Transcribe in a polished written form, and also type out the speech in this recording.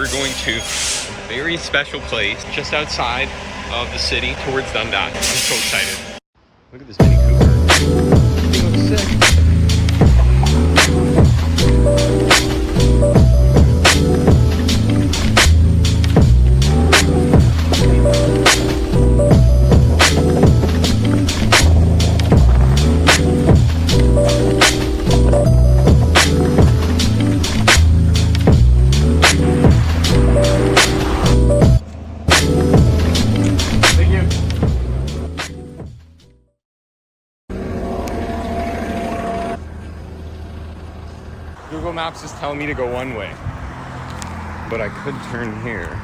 we're going to a very special place just outside of the city towards Dundas. I'm so excited. Look at this Mini Cooper. He looks sick. Google Maps is telling me to go one way, but I could turn here.